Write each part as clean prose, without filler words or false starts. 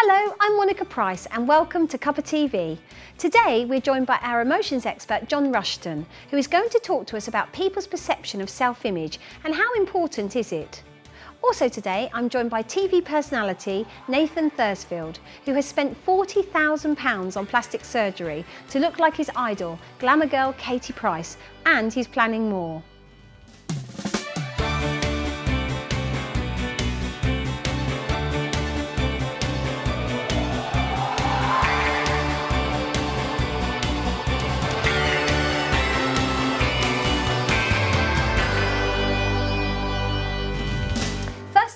Hello, I'm Monica Price and welcome to Cuppa TV. Today we're joined by our emotions expert John Rushton, who is going to talk to us about people's perception of self-image and how important is it. Also today I'm joined by TV personality Nathan Thursfield, who has spent £40,000 on plastic surgery to look like his idol, glamour girl Katie Price, and he's planning more.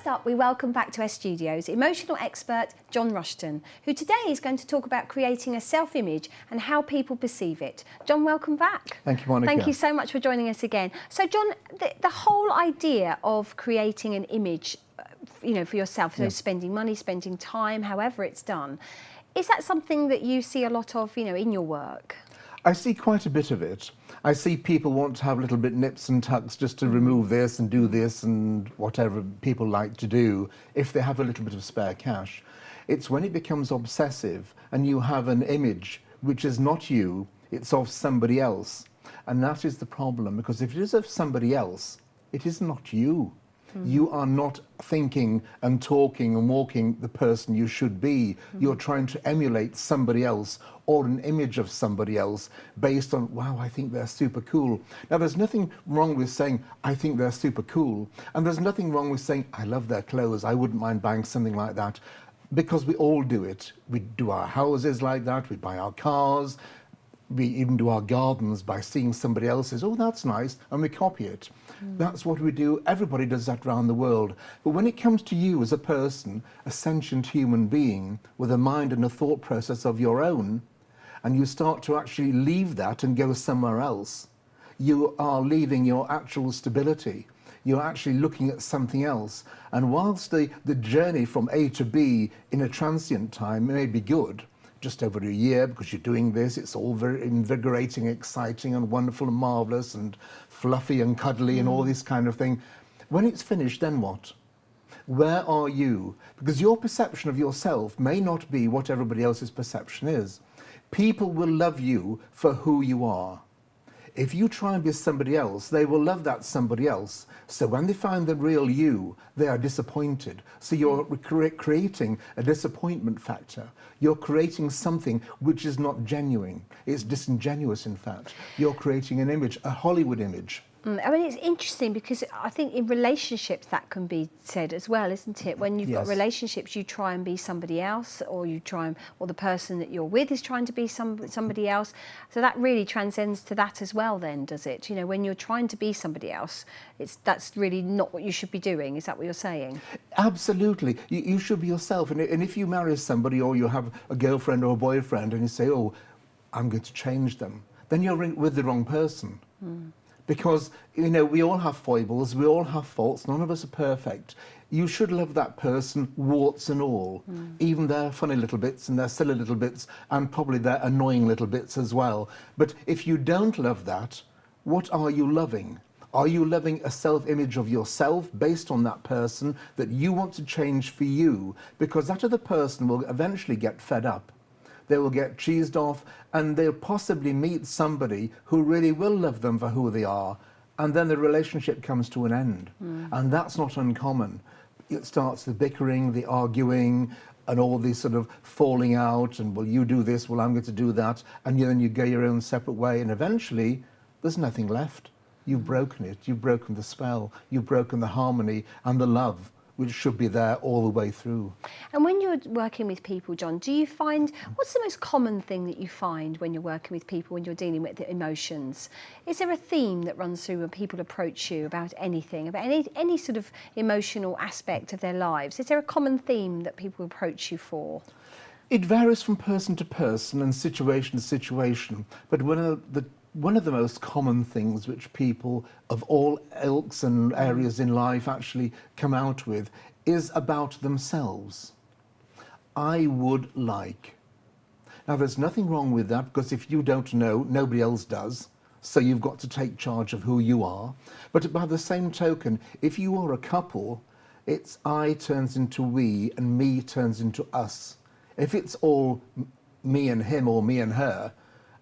Up, we welcome back to our studios emotional expert John Rushton, who today is going to talk about creating a self-image and how people perceive it. John, welcome back. Thank you, Monica. Thank you so much for joining us again. So John, the whole idea of creating an image, for yourself, so spending money, spending time, however it's done, is that something that you see a lot of, in your work? I see quite a bit of it. I see people want to have a little bit nips and tucks just to remove this and do this and whatever people like to do if they have a little bit of spare cash. It's when it becomes obsessive and you have an image which is not you, it's of somebody else. And that is the problem, because if it is of somebody else, it is not you. You are not thinking and talking and walking the person you should be. You're trying to emulate somebody else or an image of somebody else based on, wow, I think they're super cool. Now, there's nothing wrong with saying, I think they're super cool. And there's nothing wrong with saying, I love their clothes. I wouldn't mind buying something like that, because we all do it. We do our houses like that. We buy our cars. We even do our gardens by seeing somebody else's, oh, that's nice, and we copy it. That's what we do. Everybody does that around the world. But when it comes to you as a person, a sentient human being with a mind and a thought process of your own, and you start to actually leave that and go somewhere else, you are leaving your actual stability. You're actually looking at something else. And whilst the journey from A to B in a transient time may be good, just over a year, because you're doing this, it's all very invigorating, exciting and wonderful and marvellous and fluffy and cuddly and all this kind of thing. When it's finished, then what? Where are you? Because your perception of yourself may not be what everybody else's perception is. People will love you for who you are. If you try and be somebody else, they will love that somebody else. So when they find the real you, they are disappointed. So you're creating a disappointment factor. You're creating something which is not genuine. It's disingenuous, in fact. You're creating an image, a Hollywood image. I mean, it's interesting because I think in relationships that can be said as well, isn't it? When you've got relationships, you try and be somebody else, or or the person that you're with is trying to be somebody else. So that really transcends to that as well then, does it? When you're trying to be somebody else, that's really not what you should be doing. Is that what you're saying? Absolutely. You should be yourself. And if you marry somebody or you have a girlfriend or a boyfriend and you say, oh, I'm going to change them, then you're with the wrong person. Because, we all have foibles, we all have faults, none of us are perfect. You should love that person, warts and all, even their funny little bits and their silly little bits and probably their annoying little bits as well. But if you don't love that, what are you loving? Are you loving a self-image of yourself based on that person that you want to change for you? Because that other person will eventually get fed up. They will get cheesed off, and they'll possibly meet somebody who really will love them for who they are, and then the relationship comes to an end. And that's not uncommon. It starts the bickering, the arguing, and all these sort of falling out, and, well, you do this, well, I'm going to do that, and then you go your own separate way, and eventually there's nothing left. You've broken it, you've broken the spell, you've broken the harmony and the love, which should be there all the way through. And when you're working with people, John, do you find, what's the most common thing that you find when you're working with people, when you're dealing with the emotions? Is there a theme that runs through when people approach you about anything, about any sort of emotional aspect of their lives? Is there a common theme that people approach you for? It varies from person to person and situation to situation, but one of the most common things which people of all ilks and areas in life actually come out with is about themselves. I would like. Now, there's nothing wrong with that, because if you don't know, nobody else does. So you've got to take charge of who you are. But by the same token, if you are a couple, it's I turns into we and me turns into us. If it's all me and him or me and her,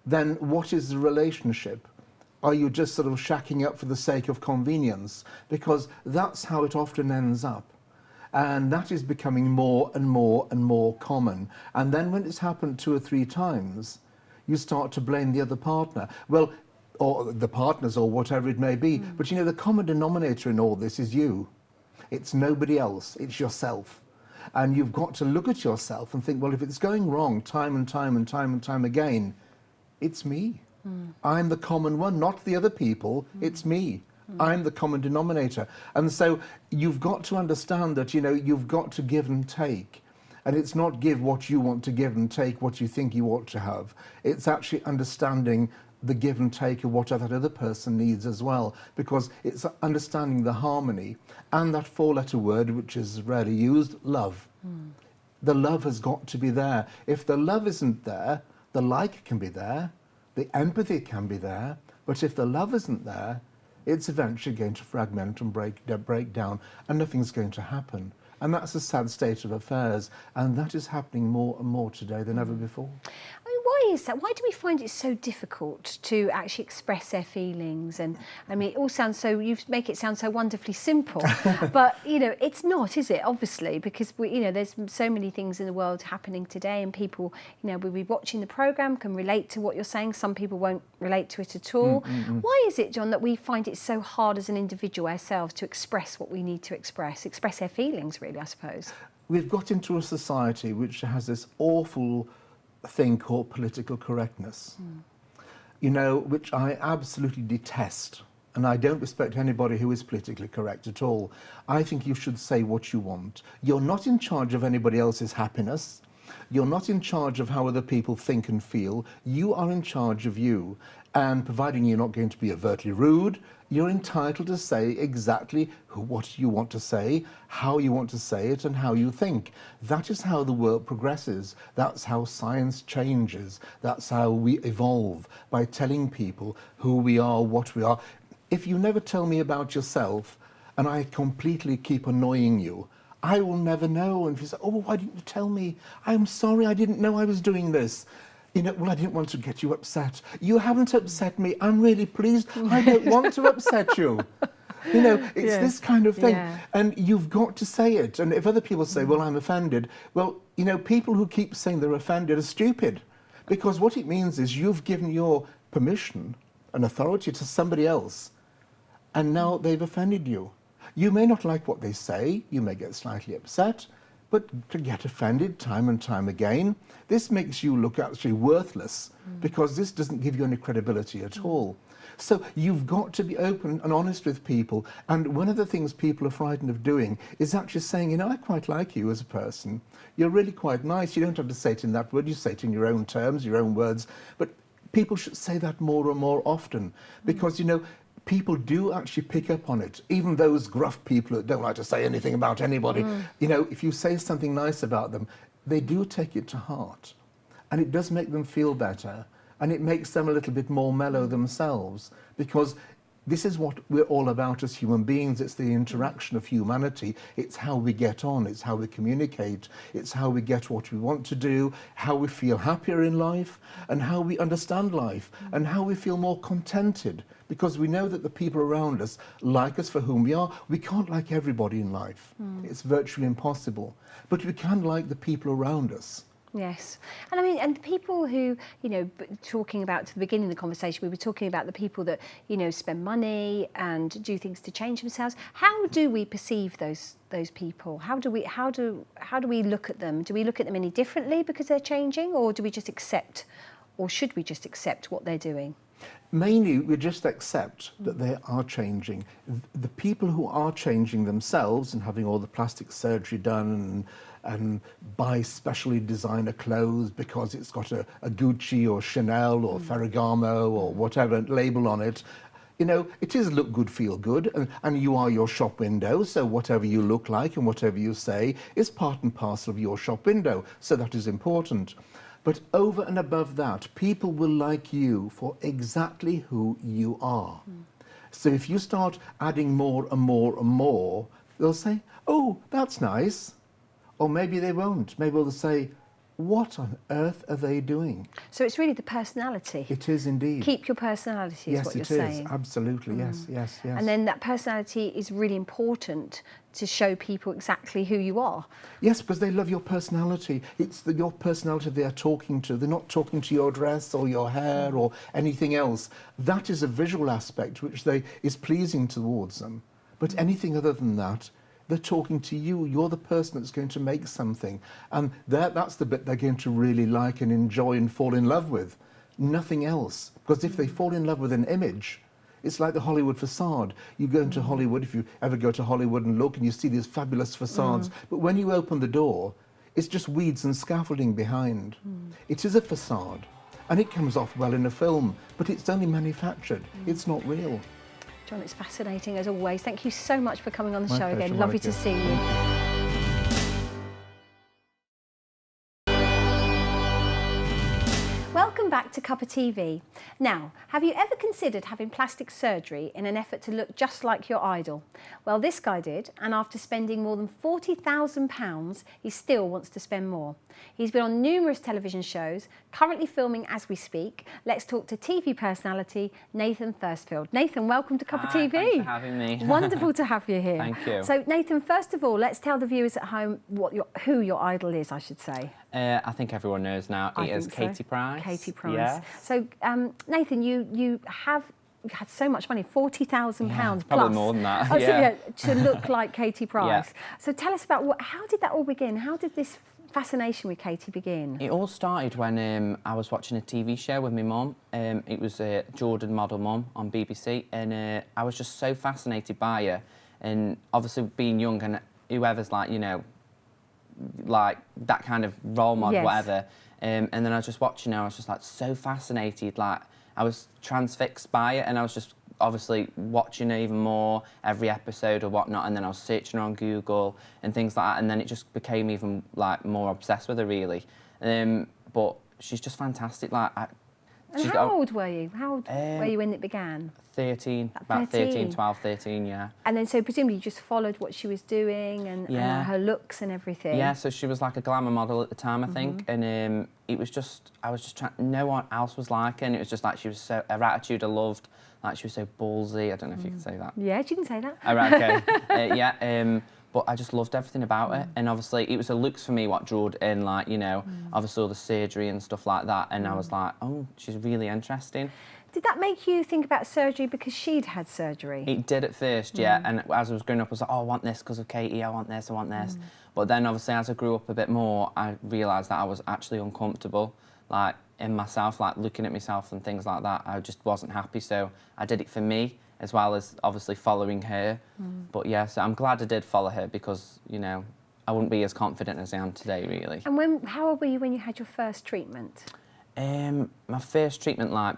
then what is the relationship? Are you just sort of shacking up for the sake of convenience? Because that's how it often ends up. And that is becoming more and more and more common. And then when it's happened 2 or 3 times, you start to blame the other partner. Well, or the partners or whatever it may be. But you know, the common denominator in all this is you. It's nobody else, it's yourself. And you've got to look at yourself and think, well, if it's going wrong time and time and time and time again, it's me. I'm the common one, not the other people, it's me. I'm the common denominator. And so you've got to understand that, you know, you've got to give and take. And it's not give what you want to give and take what you think you ought to have. It's actually understanding the give and take of what that other person needs as well, because it's understanding the harmony and that 4-letter word, which is rarely used, love. The love has got to be there. If the love isn't there, the like can be there, the empathy can be there, but if the love isn't there, it's eventually going to fragment and break down, and nothing's going to happen. And that's a sad state of affairs, and that is happening more and more today than ever before. I mean, why is that? Why do we find it so difficult to actually express their feelings? And I mean, it all sounds so, you make it sound so wonderfully simple, but you know, it's not, is it? Obviously, because you know, there's so many things in the world happening today, and people, you know, will be watching the programme, can relate to what you're saying. Some people won't relate to it at all. Why is it, John, that we find it so hard as an individual ourselves to express what we need to express our feelings, really, I suppose? We've got into a society which has this awful thing called political correctness, you know, which I absolutely detest. And I don't respect anybody who is politically correct at all. I think you should say what you want. You're not in charge of anybody else's happiness. You're not in charge of how other people think and feel. You are in charge of you. And providing you're not going to be overtly rude, you're entitled to say exactly what you want to say, how you want to say it, and how you think. That is how the world progresses. That's how science changes. That's how we evolve, by telling people who we are, what we are. If you never tell me about yourself, and I completely keep annoying you, I will never know. And if you say, oh, well, why didn't you tell me? I'm sorry, I didn't know I was doing this. You know, well, I didn't want to get you upset. You haven't upset me. I'm really pleased. I don't want to upset you. You know, it's this kind of thing. Yeah. And you've got to say it. And if other people say, well, I'm offended, well, you know, people who keep saying they're offended are stupid. Because what it means is you've given your permission and authority to somebody else, and now they've offended you. You may not like what they say, you may get slightly upset, but to get offended time and time again, this makes you look actually worthless, because this doesn't give you any credibility at all. So you've got to be open and honest with people. And one of the things people are frightened of doing is actually saying, you know, I quite like you as a person. You're really quite nice. You don't have to say it in that word. You say it in your own terms, your own words. But people should say that more and more often, because, you know, people do actually pick up on it. Even those gruff people that don't like to say anything about anybody, you know, if you say something nice about them, they do take it to heart. And it does make them feel better. And it makes them a little bit more mellow themselves, because this is what we're all about as human beings. It's the interaction of humanity. It's how we get on. It's how we communicate. It's how we get what we want to do, how we feel happier in life, and how we understand life, and how we feel more contented, because we know that the people around us like us for whom we are. We can't like everybody in life. It's virtually impossible. But we can like the people around us. Yes. And I mean, and the people who, you know, talking about, to the beginning of the conversation, we were talking about the people that, you know, spend money and do things to change themselves. How do we perceive those people? How do we look at them? Do we look at them any differently because they're changing, or do we just accept, or should we just accept what they're doing? Mainly, we just accept that they are changing. The people who are changing themselves and having all the plastic surgery done and buy specially designer clothes because it's got a Gucci or Chanel or Ferragamo or whatever label on it, you know, it is look good, feel good, and you are your shop window, so whatever you look like and whatever you say is part and parcel of your shop window, so that is important. But over and above that, people will like you for exactly who you are. So if you start adding more and more and more, they'll say, oh, that's nice. Or maybe they won't. Maybe they'll say, what on earth are they doing? So it's really the personality. It is indeed. Keep your personality is what you're saying. Yes, it is. Absolutely, yes. And then that personality is really important to show people exactly who you are. Yes, because they love your personality. It's your personality they are talking to. They're not talking to your dress or your hair or anything else. That is a visual aspect which is pleasing towards them. But anything other than that, they're talking to you. You're the person that's going to make something. And that's the bit they're going to really like and enjoy and fall in love with. Nothing else. Because if they fall in love with an image, it's like the Hollywood facade. You go into Hollywood, if you ever go to Hollywood and look, and you see these fabulous facades. But when you open the door, it's just weeds and scaffolding behind. It is a facade. And it comes off well in a film, but it's only manufactured. It's not real. John, it's fascinating as always. Thank you so much for coming on the My show pleasure, again. Lovely to Monica. see you. Welcome back to Cuppa TV. Now, have you ever considered having plastic surgery in an effort to look just like your idol? Well, this guy did, and after spending more than £40,000, he still wants to spend more. He's been on numerous television shows, currently filming as we speak. Let's talk to TV personality Nathan Thursfield. Nathan, welcome to Cuppa TV. Thanks for having me. Wonderful to have you here. Thank you. So, Nathan, first of all, let's tell the viewers at home who your idol is, I should say. I think everyone knows now. It is Katie Price. Katie Price. Yes. So, Nathan, you had so much money, £40,000 plus. Probably more than that. Oh, so, to look like Katie Price. Yeah. So tell us about how did that all begin? How did this fascination with Katie begin? It all started when I was watching a TV show with my mum. It was Jordan Model Mum on BBC, and I was just so fascinated by her. And obviously being young and whoever's like, you know, like that kind of role model, Yes. whatever. And then I was just watching her, I was just like so fascinated, like I was transfixed by it, and I was just obviously watching her even more, every episode or whatnot, and then I was searching her on Google and things like that, and then it just became even like more obsessed with her really. But she's just fantastic. Like, And how old were you? How old were you when it began? 13, about 13, 12, 13, yeah. And then so presumably you just followed what she was doing and her looks and everything. Yeah, so she was like a glamour model at the time, I think, and it was just, I was just trying, no one else was like her, and it was just like she was so, her attitude I loved, like she was so ballsy, I don't know if you can say that. Yeah, you can say that. Oh, right, okay. But I just loved everything about it, and obviously it was the looks for me what drew it in, like, you know, obviously all the surgery and stuff like that, and I was like, oh, she's really interesting. Did that make you think about surgery because she'd had surgery? It did at first, yeah, and as I was growing up, I was like, oh, I want this because of Katie, I want this, I want this. But then obviously as I grew up a bit more, I realised that I was actually uncomfortable, like in myself, like looking at myself and things like that. I just wasn't happy, so I did it for me, as well as obviously following her. But yeah, so I'm glad I did follow her because, you know, I wouldn't be as confident as I am today, really. And how old were you when you had your first treatment? My first treatment, like,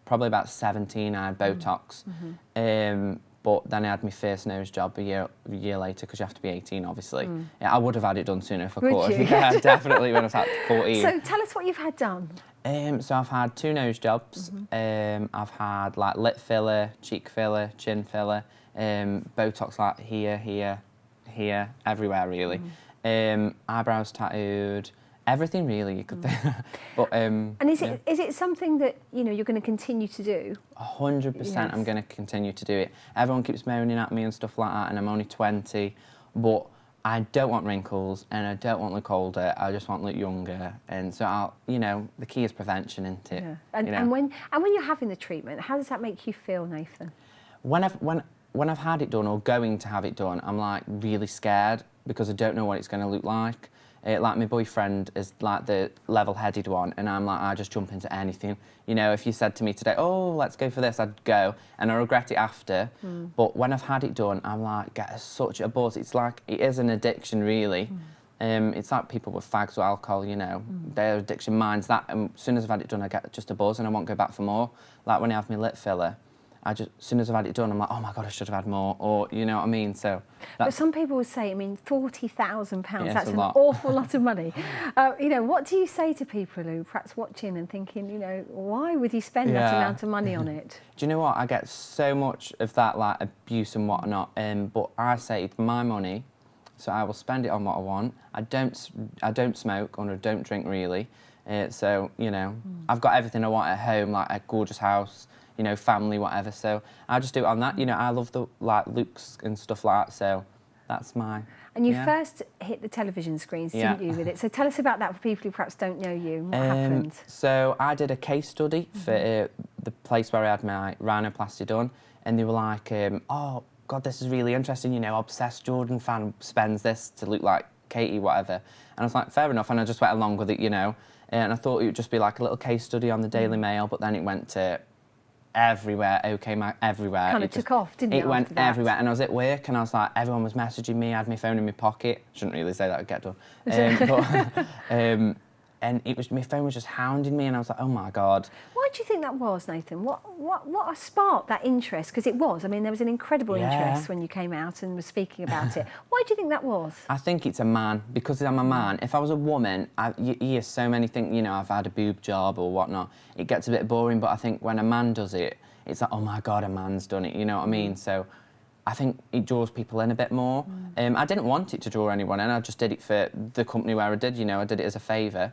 probably about 17, I had Botox. But then I had my first nose job a year later, because you have to be 18, obviously. Yeah, I would have had it done sooner if I Would could. you? Yeah, definitely when I was at 14. So tell us what you've had done. So I've had 2 nose jobs. I've had like lip filler, cheek filler, chin filler, Botox like here, everywhere really. Eyebrows tattooed, everything really you could think. But And is it something that you're going to continue to do? 100%, Yes. I'm going to continue to do it. Everyone keeps moaning at me and stuff like that, and I'm only 20, but I don't want wrinkles and I don't want to look older. I just want to look younger, and so the key is prevention, isn't it? Yeah. And when you're having the treatment, how does that make you feel, Nathan? When I've had it done or going to have it done, I'm like really scared because I don't know what it's going to look like. Like my boyfriend is like the level-headed one, and I'm like, I just jump into anything. You know, if you said to me today, oh, let's go for this, I'd go, and I regret it after. But when I've had it done, I'm like, get such a buzz. It's like, it is an addiction, really. It's like people with fags or alcohol, you know, their addiction, mine's that. And as soon as I've had it done, I get just a buzz and I won't go back for more. Like when I have my lip filler, as soon as I've had it done, I'm like, oh my God, I should have had more, or you know what I mean? So. But some people would say, £40,000, Yeah, that's an lot. awful lot of money. What do you say to people who perhaps watching and thinking, why would you spend that amount of money on it? Do you know what? I get so much of that, like abuse and whatnot, but I say, for my money, so I will spend it on what I want. I don't smoke or I don't drink really. So, you know, I've got everything I want at home, like a gorgeous house, you know, family, whatever. So I just do it on that. You know, I love the like looks and stuff like that. So that's my. And you first hit the television screens, didn't you, with it? So tell us about that for people who perhaps don't know you. What happened? So I did a case study for the place where I had my rhinoplasty done, and they were like, oh, God, this is really interesting, you know, obsessed Jordan fan spends this to look like Katie, whatever. And I was like, fair enough, and I just went along with it, you know. And I thought it would just be like a little case study on the Daily Mail, but then it went to everywhere, everywhere. Kind of took off, didn't it? It went everywhere, and I was at work, and I was like, everyone was messaging me. I had my phone in my pocket. Shouldn't really say that; I'd get done. And it was my phone was just hounding me, and I was like, oh my God. Why do you think that was, Nathan? What sparked that interest? Because it was. I mean, there was an incredible interest when you came out and were speaking about it. Why do you think that was? I think it's a man, because I'm a man. If I was a woman, you hear so many things, you know, I've had a boob job or whatnot. It gets a bit boring, but I think when a man does it, it's like, oh my God, a man's done it, you know what I mean? So I think it draws people in a bit more. I didn't want it to draw anyone in, I just did it for the company where I did, you know, I did it as a favour.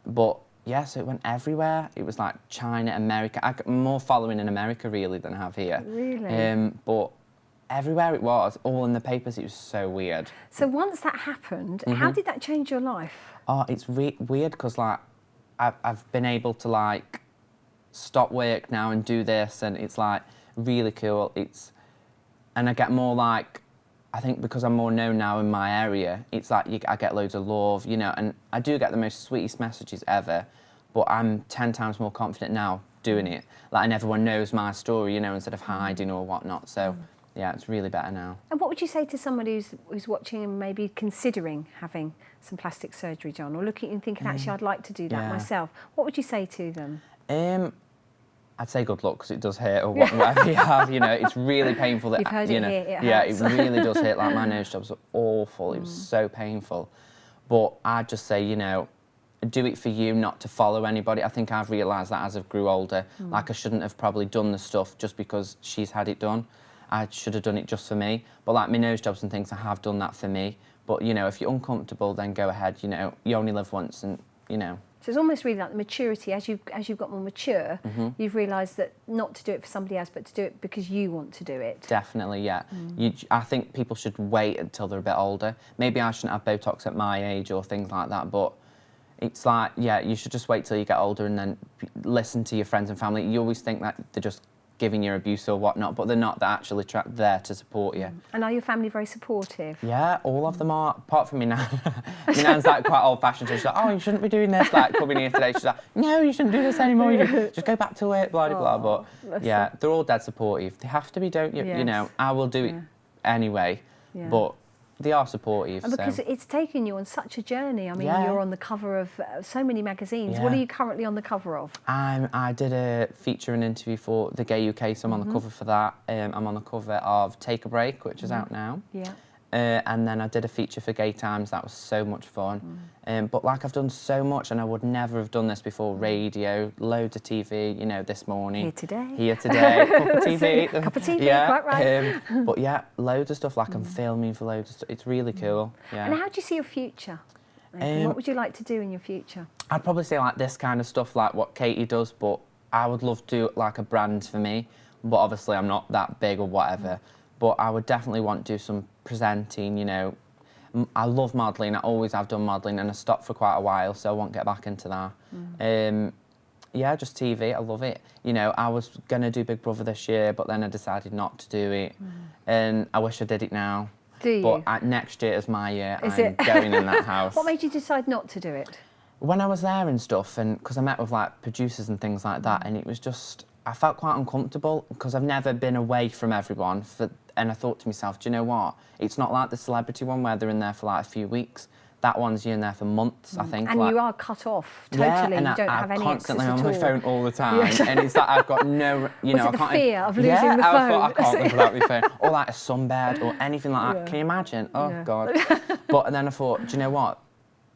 But yeah, so it went everywhere. It was like China, America. I got more following in America really than I have here. Really? But everywhere it was, all in the papers, it was so weird. So once that happened, how did that change your life? Oh, it's weird because like I've been able to like stop work now and do this, and it's like really cool. And I get more like, I think because I'm more known now in my area, it's like I get loads of love, you know, and I do get the most sweetest messages ever, but I'm 10 times more confident now doing it. Like, and everyone knows my story, you know, instead of hiding or whatnot. So, yeah, it's really better now. And what would you say to somebody who's watching and maybe considering having some plastic surgery done, or looking and thinking, actually, I'd like to do that myself? What would you say to them? I'd say good luck, because it does hurt, or whatever you have, you know, it's really painful. You've heard it here, it yeah, hurts. it really does hurt. Like, my nose jobs were awful, it was so painful. But I'd just say, you know, do it for you, not to follow anybody. I think I've realised that as I grew older. Like, I shouldn't have probably done the stuff just because she's had it done. I should have done it just for me. But like my nose jobs and things, I have done that for me. But, you know, if you're uncomfortable, then go ahead, you know, you only live once, and, you know. So it's almost really like the maturity. As you've got more mature, you've realised that not to do it for somebody else, but to do it because you want to do it. Definitely, yeah. I think people should wait until they're a bit older. Maybe I shouldn't have Botox at my age or things like that, but it's like, yeah, you should just wait till you get older and then listen to your friends and family. You always think that they're just giving you abuse or whatnot, but they're not. They're actually there to support you. And are your family very supportive? Yeah, all of them are, apart from me nan. My nan's like quite old-fashioned, so she's like, oh, you shouldn't be doing this, like coming here today. She's like, no, you shouldn't do this anymore. Just go back to work, blah, blah, blah. But yeah, they're all dead supportive. They have to be, don't you? Yes. You know, I will do it anyway, but they are supportive. And because it's taken you on such a journey. I mean, you're on the cover of so many magazines. What are you currently on the cover of? I did a feature and interview for the Gay UK, so I'm on the cover for that. I'm on the cover of Take a Break, which is out now. Yeah. And then I did a feature for Gay Times. That was so much fun. But like, I've done so much, and I would never have done this before. Radio, loads of TV, you know, this morning. Here today. Cuppa TV. Cuppa TV, yeah. quite right. But yeah, loads of stuff. Like, I'm filming for loads of stuff. It's really cool. Yeah. And how do you see your future? What would you like to do in your future? I'd probably say like this kind of stuff, like what Katie does, but I would love to do like a brand for me. But obviously I'm not that big or whatever. But I would definitely want to do some presenting, you know. I love modelling, I always have done modelling, and I stopped for quite a while, so I won't get back into that. Yeah, just TV, I love it. You know, I was going to do Big Brother this year, but then I decided not to do it. And I wish I did it now. Do you? But next year is my year. I'm going in that house. What made you decide not to do it? When I was there and stuff, and because I met with like producers and things like that, and it was just, I felt quite uncomfortable because I've never been away from everyone. And I thought to myself, do you know what? It's not like the celebrity one where they're in there for like a few weeks. That one's you're in there for months, I think. And like, you are cut off totally. Yeah, and you don't have any access constantly at on my all. phone all the time, and it's like I've got no, you know, Was it I can't. the fear of losing yeah, the phone? I thought I can't live without my phone, or like a sunbed or anything like that. Can you imagine? Oh God! But then I thought, do you know what?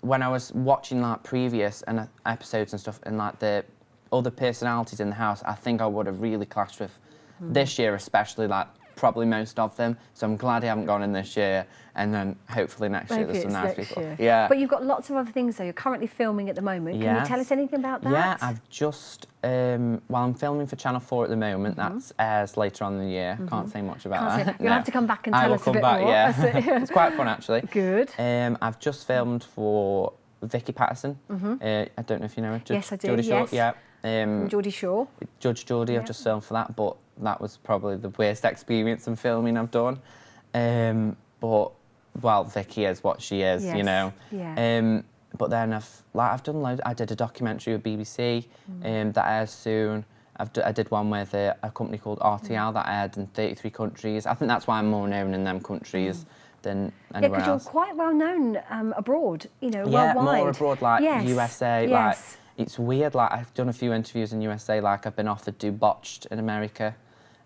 When I was watching like previous episodes and stuff, and like the other personalities in the house, I think I would have really clashed with this year, especially like probably most of them. So I'm glad I haven't gone in this year, and then hopefully next year there's some nice people. Yeah. But you've got lots of other things though. You're currently filming at the moment. Can you tell us anything about that? Yeah, I've just, well, I'm filming for Channel 4 at the moment. That's airs later on in the year. Can't say much about that. You'll have to come back and tell us a bit back, more. Yeah. It's quite fun actually. Good. I've just filmed for Vicky Patterson. I don't know if you know her. Yes, I do. Geordie Shore, Yes. yeah. Geordie Shore. Judge Geordie, I've just filmed for that, but that was probably the worst experience in filming I've done. But, well, Vicky is what she is, you know. Yeah. But then I've done loads. I did a documentary with BBC that airs soon. I did one with a company called RTL that aired in 33 countries. I think that's why I'm more known in them countries than anywhere else. Yeah, because you're quite well known abroad, you know, yeah, worldwide. more abroad, like USA. Like, Yes. it's weird, like I've done a few interviews in USA, like I've been offered to do Botched in America.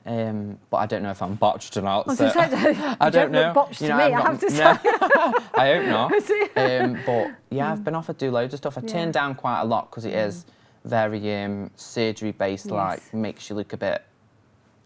But I don't know if I'm botched or not. So I don't know. Botched to me, I have to say. I hope not. But yeah, I've been offered to do loads of stuff. I turned down quite a lot because it is very surgery based, like makes you look a bit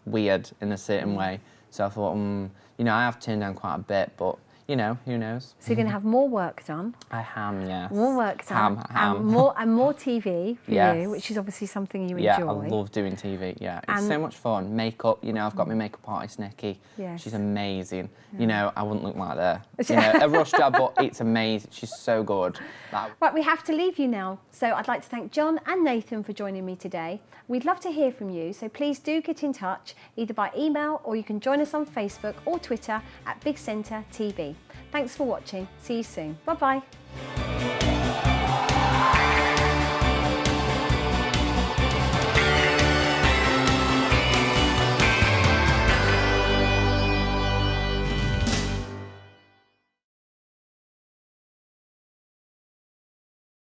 weird in a certain way. So I thought, you know, I have turned down quite a bit, but you know, who knows? So you're going to have more work done. I am, yes. More work done. Ham. And more TV for you, which is obviously something you enjoy. Yeah, I love doing TV, yeah. It's so much fun. Makeup, you know, I've got my makeup artist, Nikki. Yes. She's amazing. You know, I wouldn't look like that. You know, a rush job, but it's amazing. She's so good. Right, we have to leave you now. So I'd like to thank John and Nathan for joining me today. We'd love to hear from you, so please do get in touch, either by email or you can join us on Facebook or Twitter at Big Centre TV. Thanks for watching. See you soon. Bye-bye.